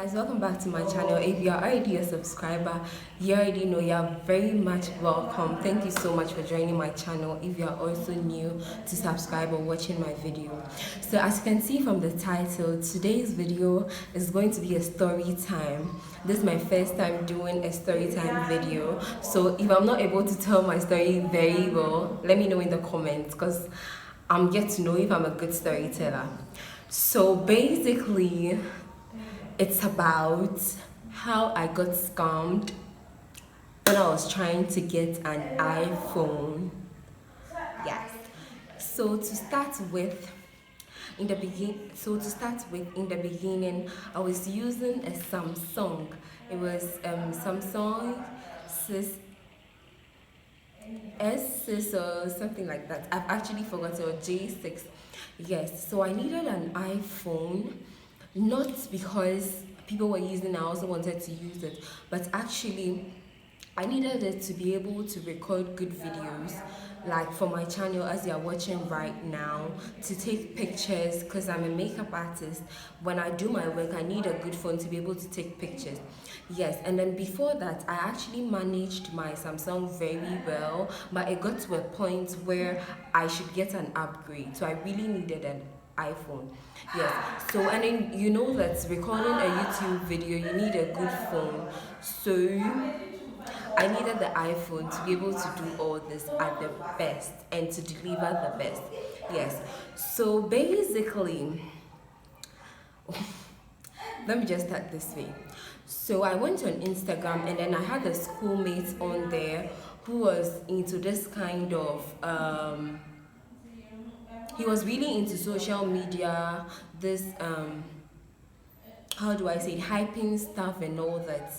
guys, welcome back to my channel. If you are already a subscriber, you already know you are very much welcome. Thank you so much for joining my channel. If you are also new to subscribe or watching my video, so as you can see from the title, today's video is going to be a story time. This is my first time doing a story time video, so if I'm not able to tell my story very well, let me know in the comments, because I'm yet to know if I'm a good storyteller. So basically, it's about how I got scammed when I was trying to get an iPhone. Yes. So to start with, in the beginning, I was using a Samsung. It was Samsung S6 or something like that. I've actually forgotten, or J6. Yes. So I needed an iPhone, not because people were using it, I also wanted to use it, but actually I needed it to be able to record good videos, like for my channel as you are watching right now, to take pictures, because I'm a makeup artist. When I do my work, I need a good phone to be able to take pictures. Yes, and then before that, I actually managed my Samsung very well, but it got to a point where I should get an upgrade, so I really needed an iPhone. Yes. So, and then you know that recording a YouTube video, you need a good phone. So I needed the iPhone to be able to do all this at the best and to deliver the best. Yes. So basically, let me just start this way. So I went on Instagram, and then I had a schoolmate on there who was into this kind of he was really into social media, this how do I say it, hyping stuff and all that.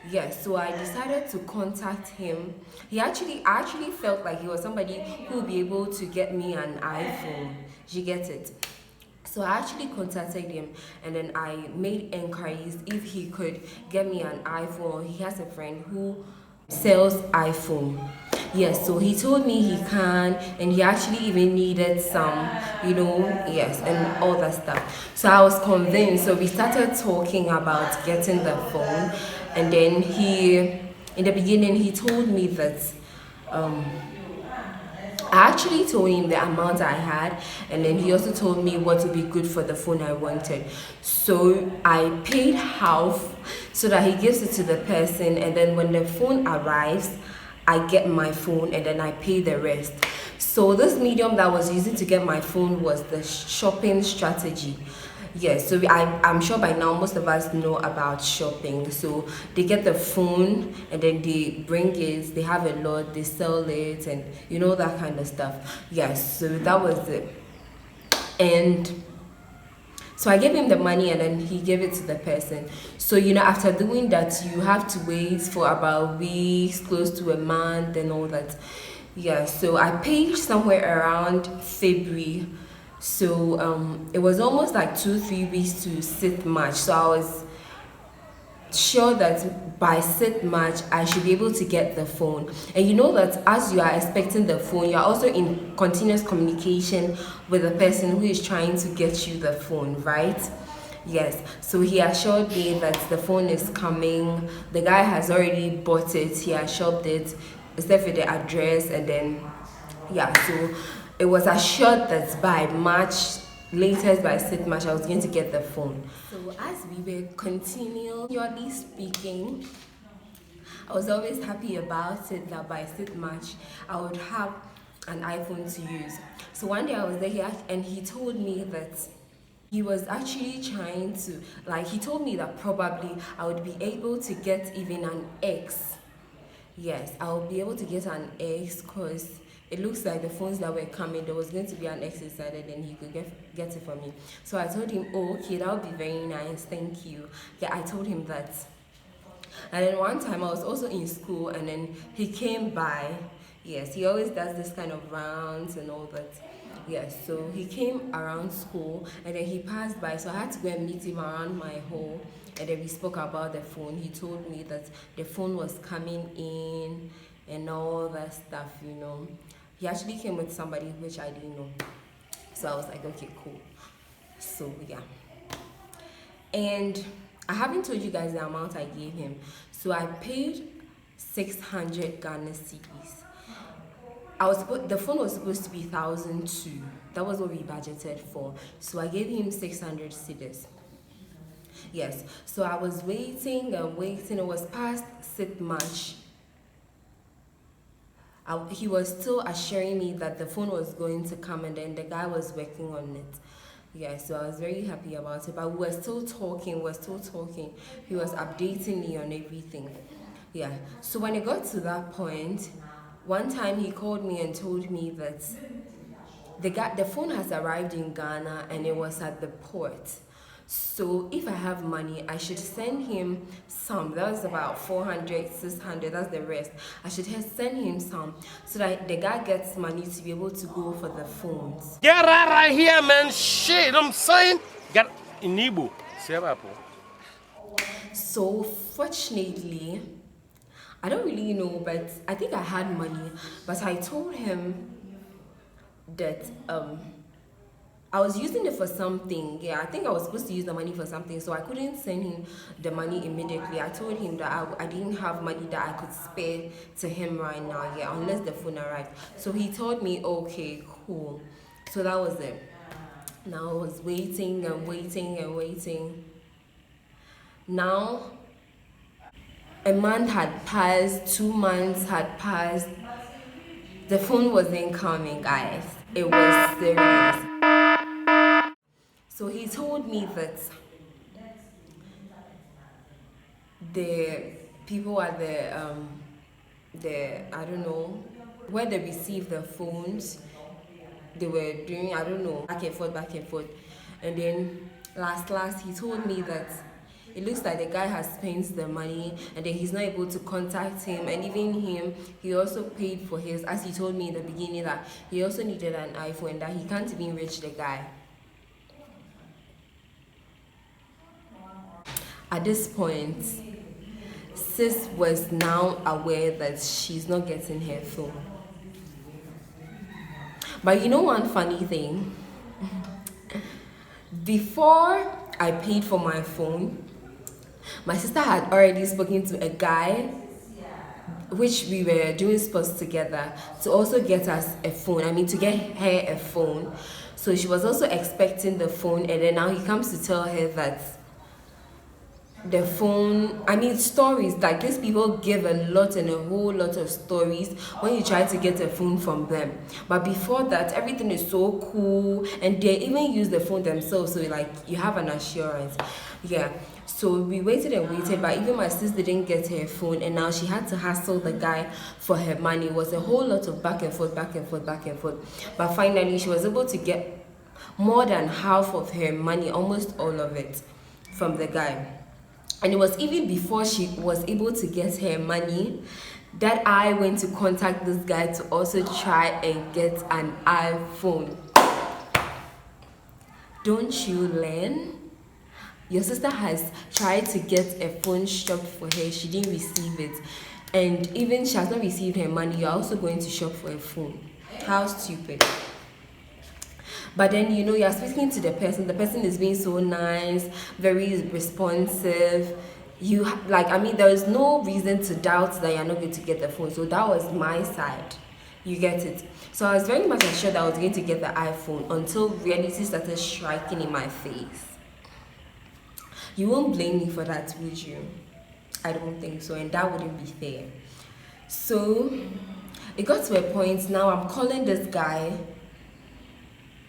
Yes, so I decided to contact him. I actually felt like he was somebody who would be able to get me an iPhone. You get it? So I actually contacted him, and then I made inquiries if he could get me an iPhone. He has a friend who sells iPhone. Yes, so he told me he can, and he actually even needed some, yes, and all that stuff. So I was convinced. So we started talking about getting the phone, and then in the beginning, he told me that I actually told him the amount I had, and then he also told me what would be good for the phone I wanted. So I paid half so that he gives it to the person, and then when the phone arrives, I get my phone and then I pay the rest. So this medium that I was using to get my phone was the shopping strategy. Yes, so I'm sure by now most of us know about shopping. So they get the phone and then they bring it, they have a lot, they sell it, and that kind of stuff. Yes, so that was it. And so I gave him the money, and then he gave it to the person. So after doing that, you have to wait for about weeks, close to a month and all that. Yeah, so I paid somewhere around February. So it was almost like 2-3 weeks to sit March. So I was sure that by sit March I should be able to get the phone. And you know that as you are expecting the phone, you're also in continuous communication with the person who is trying to get you the phone, right? Yes, so he assured me that the phone is coming. The guy has already bought it, he has shopped it, except for the address. And then so it was assured that by March, latest by sit March, I was going to get the phone. So as we were continually speaking, I was always happy about it that by sit March I would have an iPhone to use. So one day I was there and he told me that he was actually trying to, he told me that probably I would be able to get even an X. Yes, I'll be able to get an X, because it looks like the phones that were coming, there was going to be an X inside, and then he could get it for me. So I told him, oh, okay, that would be very nice, thank you. Yeah, I told him that. And then one time I was also in school, and then he came by. Yes, he always does this kind of rounds and all that. Yes, so he came around school, and then he passed by, so I had to go and meet him around my hall, and then we spoke about the phone. He told me that the phone was coming in and all that stuff. He actually came with somebody which I didn't know, so I was like, okay, cool. So yeah, and I haven't told you guys the amount I gave him. So I paid 600 Ghana cedis. The phone was supposed to be 1,002. That was what we budgeted for. So I gave him 600 cedis. Yes. So I was waiting and waiting. It was past 6 March. He was still assuring me that the phone was going to come, and then the guy was working on it. Yeah, so I was very happy about it. But we were still talking. He was updating me on everything. Yeah. So when it got to that point, one time he called me and told me that the phone has arrived in Ghana and it was at the port. So if I have money, I should send him some. That was about 400, 600, that's the rest. I should send him some so that the guy gets money to be able to go for the phones. Get out of here, man. Shit, I'm saying. Get in Igbo. So fortunately, I don't really know, but I think I had money. But I told him that I was using it for something. Yeah, I think I was supposed to use the money for something, so I couldn't send him the money immediately. I told him that I didn't have money that I could spare to him right now, yeah, unless the phone arrived. So he told me, okay, cool. So that was it. Now I was waiting and waiting and waiting. Now, a month had passed, 2 months had passed. The phone wasn't coming, guys. It was serious. So he told me that the people at the I don't know, where they received the phones, they were doing, I don't know, back and forth. And then last he told me that it looks like the guy has spent the money and then he's not able to contact him, and even him, he also paid for his, as he told me in the beginning, that he also needed an iPhone, that he can't even reach the guy. At this point, sis was now aware that she's not getting her phone. But you know one funny thing? Before I paid for my phone, my sister had already spoken to a guy, which we were doing sports together, to also get us a phone. I mean, to get her a phone. So she was also expecting the phone, and then now he comes to tell her that the phone, I mean, stories like these people give a lot and a whole lot of stories when you try to get a phone from them. But before that, everything is so cool, and they even use the phone themselves, so like you have an assurance. Yeah. So we waited and waited, but even my sister didn't get her phone, and now she had to hassle the guy for her money. It was a whole lot of back and forth. But finally, she was able to get more than half of her money, almost all of it, from the guy. And it was even before she was able to get her money that I went to contact this guy to also try and get an iPhone. Don't you learn? Your sister has tried to get a phone shop for her. She didn't receive it. And even she has not received her money, you're also going to shop for a phone. How stupid. But then, you know, you're speaking to the person is being so nice, very responsive. There is no reason to doubt that you're not going to get the phone. So that was my side. You get it? So I was very much assured that I was going to get the iPhone until reality started striking in my face. You won't blame me for that, would you? I don't think so, and that wouldn't be fair. So it got to a point, now I'm calling this guy.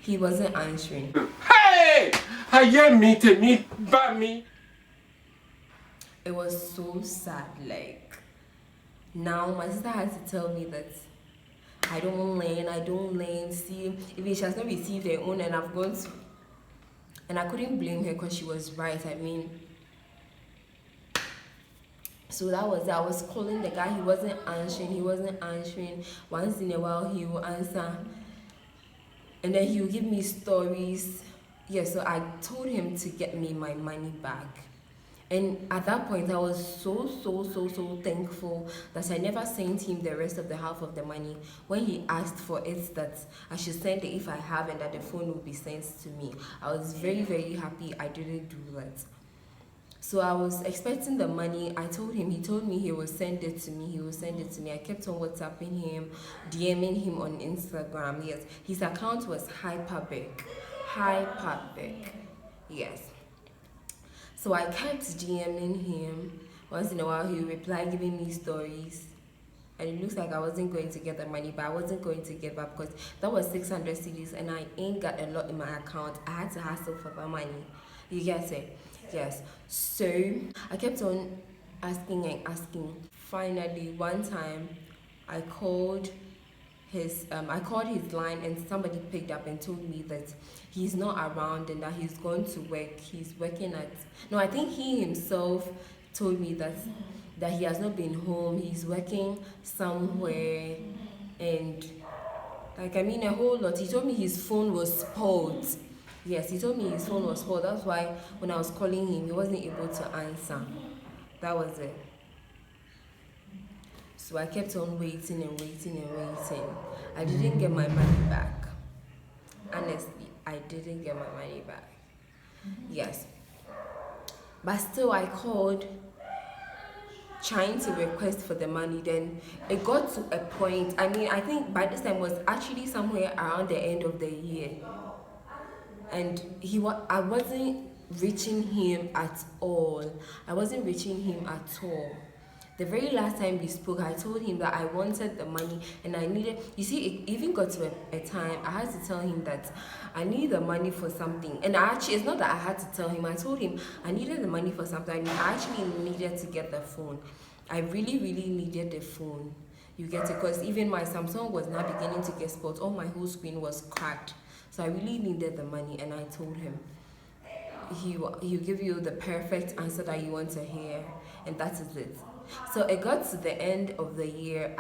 He wasn't answering. Hey! I hear me to me, but me. It was so sad. Like, now my sister had to tell me that I don't learn. See, if she has not received her own, and I've gone to, and I couldn't blame her because she was right. I mean, so that was it. I was calling the guy. He wasn't answering. Once in a while, he will answer. And then he would give me stories. Yeah, so I told him to get me my money back. And at that point, I was so thankful that I never sent him the rest of the half of the money. When he asked for it, that I should send it if I have, and that the phone would be sent to me. I was very happy I didn't do that. So I was expecting the money. I told him, he told me he will send it to me. He will send it to me. I kept on WhatsApping him, DMing him on Instagram. Yes, his account was hyper big. Hyper big. Yes. So I kept DMing him. Once in a while, he would reply, giving me stories. And it looks like I wasn't going to get the money, but I wasn't going to give up because that was 600 CDs and I ain't got a lot in my account. I had to hustle for the money. You get it? Yes. So I kept on asking and asking. Finally, one time I called his line and somebody picked up and told me that he's not around and that he's gone to work. He's working at, no, I think he himself told me that he has not been home. He's working somewhere and like, I mean, a whole lot. He told me his phone was spoiled. Yes, he told me his phone was spoiled. That's why when I was calling him, he wasn't able to answer. That was it. So I kept on waiting and waiting and waiting. I didn't get my money back. Honestly, I didn't get my money back. Yes. But still, I called trying to request for the money. Then it got to a point, I mean, I think by this time was actually somewhere around the end of the year. And I wasn't reaching him at all. I wasn't reaching him at all. The very last time we spoke, I told him that I wanted the money and I needed, you see, it even got to a time I had to tell him that I need the money for something. And actually, it's not that I had to tell him, I told him I needed the money for something. I actually needed to get the phone. I really, really needed the phone. You get it? Because even my Samsung was now beginning to get spoiled. All my whole screen was cracked. So I really needed the money and I told him. He'll give you the perfect answer that you want to hear, and that is it. So it got to the end of the year.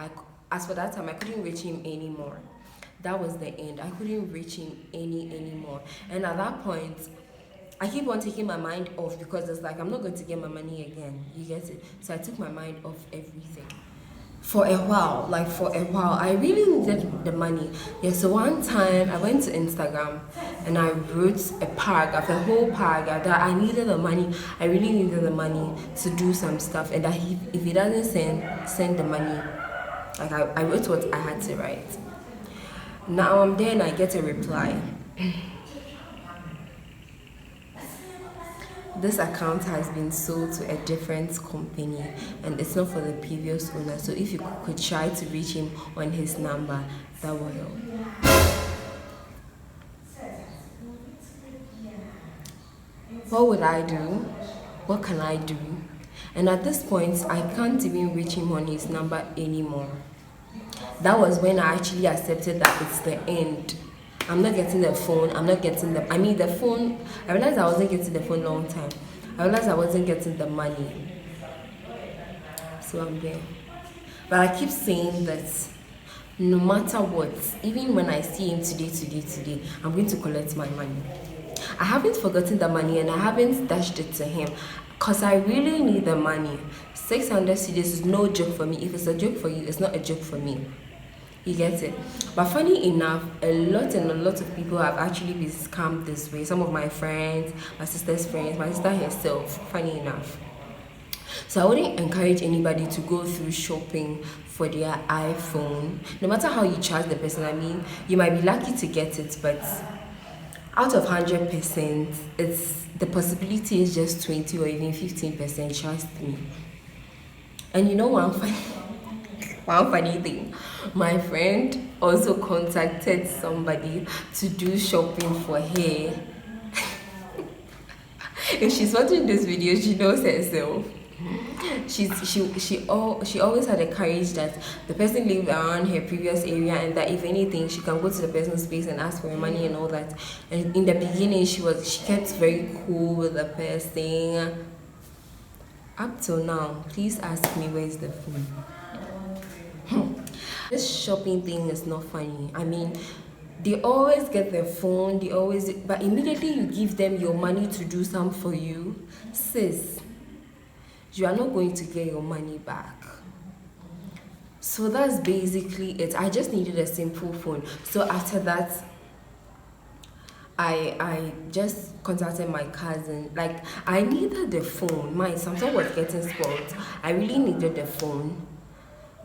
As for that time, I couldn't reach him anymore. That was the end. I couldn't reach him anymore. And at that point, I keep on taking my mind off because it's like I'm not going to get my money again. You get it? So I took my mind off everything. For a while, I really needed the money. Yeah, so one time I went to Instagram and I wrote a paragraph, a whole paragraph that I needed the money. I really needed the money to do some stuff, and that if he doesn't send the money, like I wrote what I had to write. Now I'm there and I get a reply. This account has been sold to a different company and it's not for the previous owner. So if you could try to reach him on his number, that will help. What would I do? What can I do? And at this point, I can't even reach him on his number anymore. That was when I actually accepted that it's the end. I'm not getting the phone, the phone, I realized I wasn't getting the phone long time. I realized I wasn't getting the money. So I'm there. But I keep saying that no matter what, even when I see him today, I'm going to collect my money. I haven't forgotten the money and I haven't dashed it to him because I really need the money. 600 CDs is no joke for me. If it's a joke for you, it's not a joke for me. You get it? But funny enough, a lot of people have actually been scammed this way. Some of my friends, my sister's friends, my sister herself, funny enough. So I wouldn't encourage anybody to go through shopping for their iPhone. No matter how you charge the person, I mean, you might be lucky to get it, but out of 100%, the possibility is just 20 or even 15%, trust me. And you know one funny thing, my friend also contacted somebody to do shopping for her. If she's watching this video, she knows herself. She always had the courage that the person lived around her previous area and that if anything she can go to the person's space and ask for her money and all that. And in the beginning she kept very cool with the person. Up till now, please ask me where's the phone. This shopping thing is not funny. I mean, they always get their phone, but immediately you give them your money to do something for you, sis, you are not going to get your money back. So that's basically it. I just needed a simple phone. So after that, I just contacted my cousin. Like, I needed the phone. My Samsung was getting spoiled. I really needed the phone.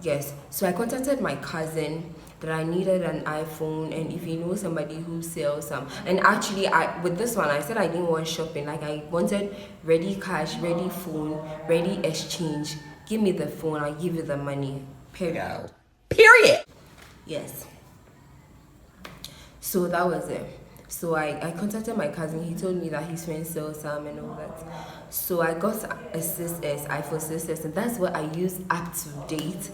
Yes, so I contacted my cousin that I needed an iPhone, and if you know somebody who sells some. And actually, I with this one I said I didn't want shopping. Like, I wanted ready cash, ready phone, ready exchange. Give me the phone, I'll give you the money. Period. Period. Yes. So that was it. So I contacted my cousin. He told me that his friend sells some and all that. So I got a 6S, iPhone 6S, and that's what I use up to date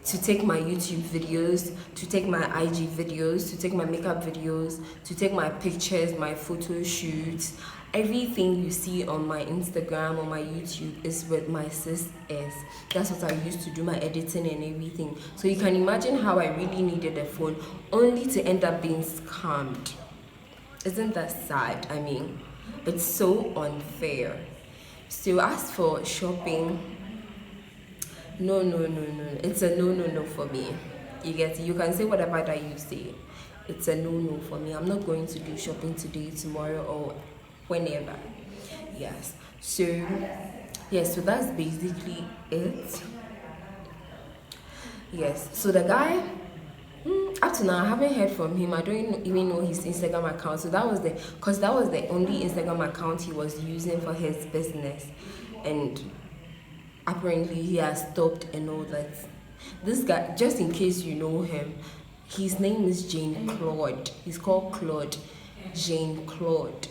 to take my YouTube videos, to take my IG videos, to take my makeup videos, to take my pictures, my photo shoots. Everything you see on my Instagram or my YouTube is with my 6S. That's what I used to do my editing and everything. So you can imagine how I really needed a phone, only to end up being scammed. Isn't that sad? I mean, it's so unfair. So as for shopping, no. It's a no for me. You get it? You can say whatever that you say. It's a no for me. I'm not going to do shopping today, tomorrow, or whenever. Yes. So yes, so that's basically it. Yes. So the guy, up to now I haven't heard from him. I don't even know his Instagram account. So that was the only Instagram account he was using for his business, and apparently he has stopped and all that. This guy, just in case you know him, his name is Jane Claude. He's called Claude. Jane Claude.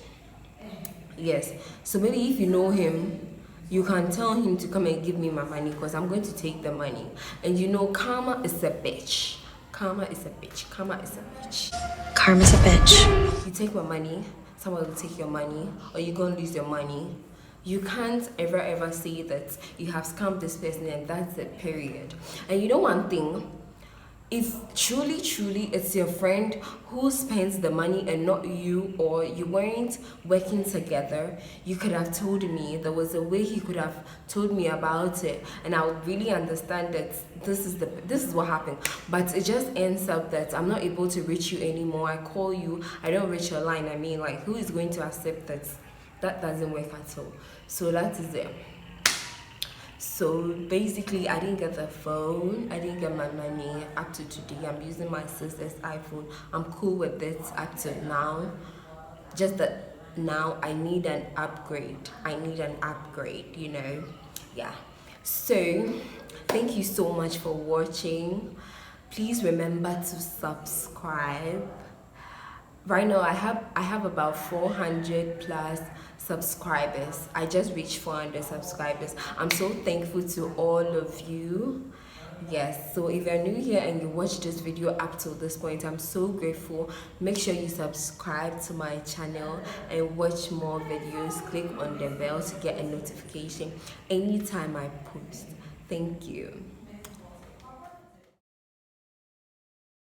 Yes. So maybe if you know him, you can tell him to come and give me my money, because I'm going to take the money. And you know, karma is a bitch. Karma is a bitch. Karma is a bitch. Karma's a bitch. You take my money, someone will take your money, or you're going to lose your money. You can't ever say that you have scammed this person and that's it, period. And you know one thing, if truly it's your friend who spends the money and not you, or you weren't working together, you could have told me. There was a way he could have told me about it, and I would really understand that this is what happened. But it just ends up that I'm not able to reach you anymore. I call you, I don't reach your line. I mean, like, who is going to accept that? That doesn't work at all. So that is it. So basically, I didn't get the phone, I didn't get my money up to today. I'm using my sister's iPhone. I'm cool with it up to now. Just that now I need an upgrade. You know. Yeah. So thank you so much for watching. Please remember to subscribe. Right now I have about 400 plus subscribers. I just reached 400 subscribers. I'm so thankful to all of you. Yes, so if you're new here and you watched this video up till this point, I'm so grateful. Make sure you subscribe to my channel and watch more videos. Click on the bell to get a notification anytime I post. Thank you.